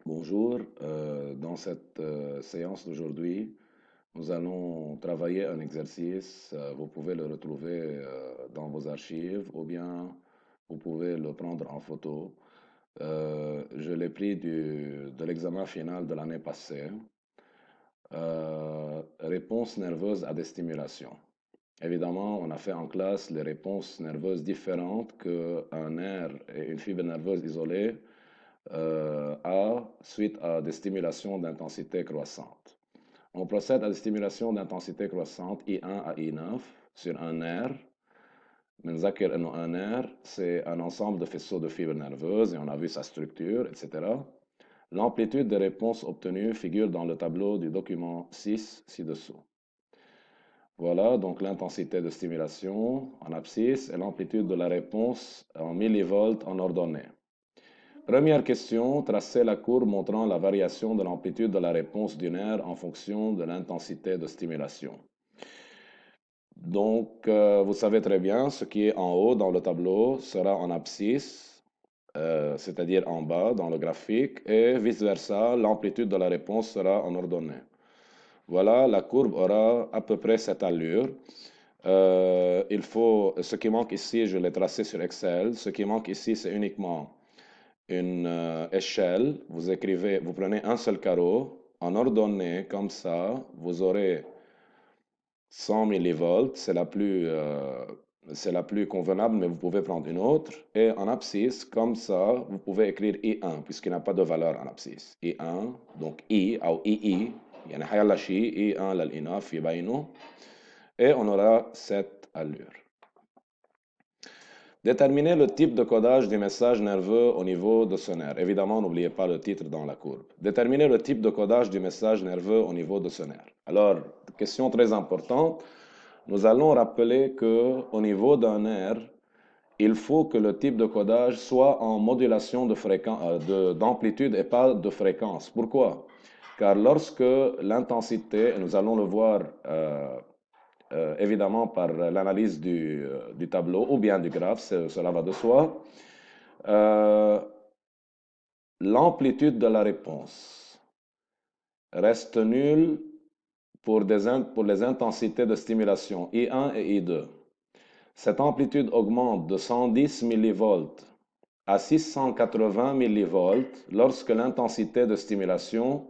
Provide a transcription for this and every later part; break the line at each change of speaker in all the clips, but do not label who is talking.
Bonjour, dans cette séance d'aujourd'hui, nous allons travailler un exercice. Vous pouvez le retrouver dans vos archives ou bien vous pouvez le prendre en photo. Je l'ai pris de l'examen final de l'année passée. Réponse nerveuse à des stimulations. Évidemment, on a fait en classe les réponses nerveuses différentes qu'un nerf et une fibre nerveuse isolée suite à des stimulations d'intensité croissante. On procède à des stimulations d'intensité croissante I1 à I9 sur un nerf. بنذكر انه un nerf, c'est un ensemble de faisceaux de fibres nerveuses et on a vu sa structure, etc. L'amplitude des réponses obtenues figure dans le tableau du document 6 ci-dessous. Voilà donc l'intensité de stimulation en abscisse et l'amplitude de la réponse en millivolts en ordonnée. Première question, tracez la courbe montrant la variation de l'amplitude de la réponse du nerf en fonction de l'intensité de stimulation. Donc, vous savez très bien, ce qui est en haut dans le tableau sera en abscisse, c'est-à-dire en bas dans le graphique, et vice-versa, l'amplitude de la réponse sera en ordonnée. Voilà, la courbe aura à peu près cette allure. Ce qui manque ici, je l'ai tracé sur Excel. Ce qui manque ici, c'est uniquement une échelle. Vous prenez un seul carreau, en ordonnée, comme ça, vous aurez 100 millivolts, c'est la plus convenable, mais vous pouvez prendre une autre. Et en abscisse, comme ça, vous pouvez écrire I1, puisqu'il n'y a pas de valeur en abscisse. I1, donc I, ou II, يعني حيلا شيء I1 للإناث يبينه. Et on aura cette allure. Déterminer le type de codage du message nerveux au niveau de ce nerf. Évidemment, n'oubliez pas le titre dans la courbe. Déterminer le type de codage du message nerveux au niveau de ce nerf. Alors, question très importante. Nous allons rappeler que au niveau d'un nerf, il faut que le type de codage soit en modulation d'amplitude et pas de fréquence. Pourquoi? Car lorsque l'intensité, et nous allons le voir évidemment par l'analyse du tableau ou bien du graphe, cela va de soi. L'amplitude de la réponse reste nulle pour les intensités de stimulation I1 et I2. Cette amplitude augmente de 110 millivolts à 680 millivolts lorsque l'intensité de stimulation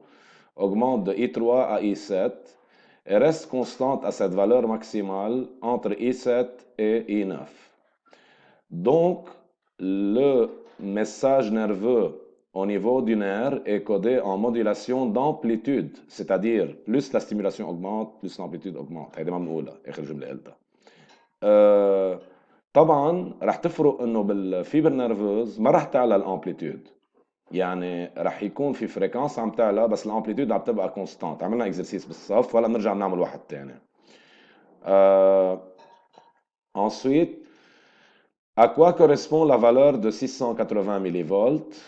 augmente de I3 à I7 et reste constante à cette valeur maximale entre I7 et I9. Donc, le message nerveux au niveau du nerf est codé en modulation d'amplitude, c'est-à-dire plus la stimulation augmente, plus l'amplitude augmente. هيدي ما بنقولها آخر جملة قلتها. طبعا رح تفرق انه بالفيبر نيرفوز ما رح تعلى الامبليتيود، يعني رح يكون في فريكانس عم تعلى بس الامبليتيود عم تبقى كونستانت. عملنا اكزرسيس بالصف ولا بنرجع بنعمل واحد تاني. Ensuite, à quoi correspond la valeur de 680 millivolts?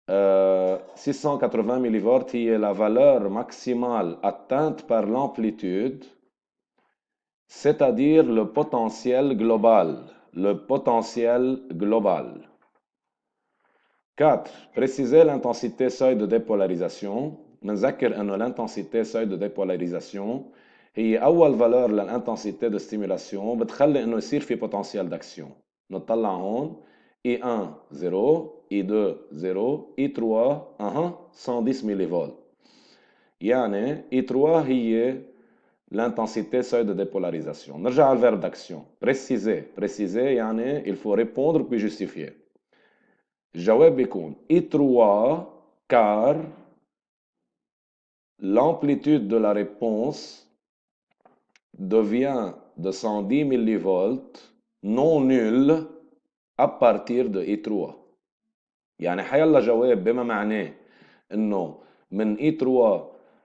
680 millivolts qui est la valeur maximale atteinte par l'amplitude, c'est-à-dire le potentiel global. Le potentiel global. 4. Préciser l'intensité seuil de dépolarisation. بنذكر انه l'intensité seuil de dépolarisation هي اول valeur للintensité de stimulation بتخلي انه يصير في potentiel d'action. نطلع هون I1 0, I2 0, I3 110 millivolts. يعني I3 هي l'intensité seuil de dépolarisation. نرجع على الverbe d'action. Préciser. Préciser يعني il faut répondre puis justifier. الجواب بيكون I3 car l'amplitude de la réponse devient de 110 millivolts non nulle à partir de I3. يعني حيلا جواب بما معناه انه من I3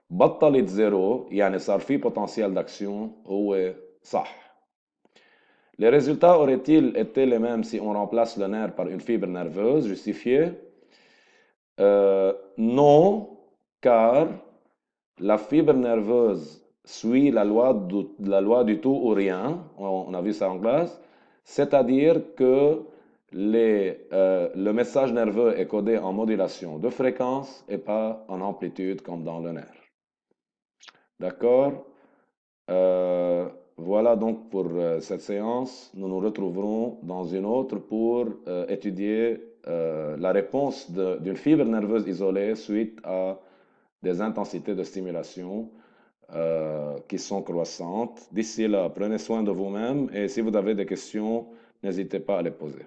بطلت زيرو يعني صار في potentiel d'action هو صح. Les résultats auraient-ils été les mêmes si on remplace le nerf par une fibre nerveuse justifiée? Non, car la fibre nerveuse suit la loi du tout ou rien, on a vu ça en classe, c'est-à-dire que le message nerveux est codé en modulation de fréquence et pas en amplitude comme dans le nerf. D'accord? Voilà donc pour cette séance. Nous nous retrouverons dans une autre pour étudier la réponse d'une fibre nerveuse isolée suite à des intensités de stimulation qui sont croissantes. D'ici là, prenez soin de vous-même et si vous avez des questions, n'hésitez pas à les poser.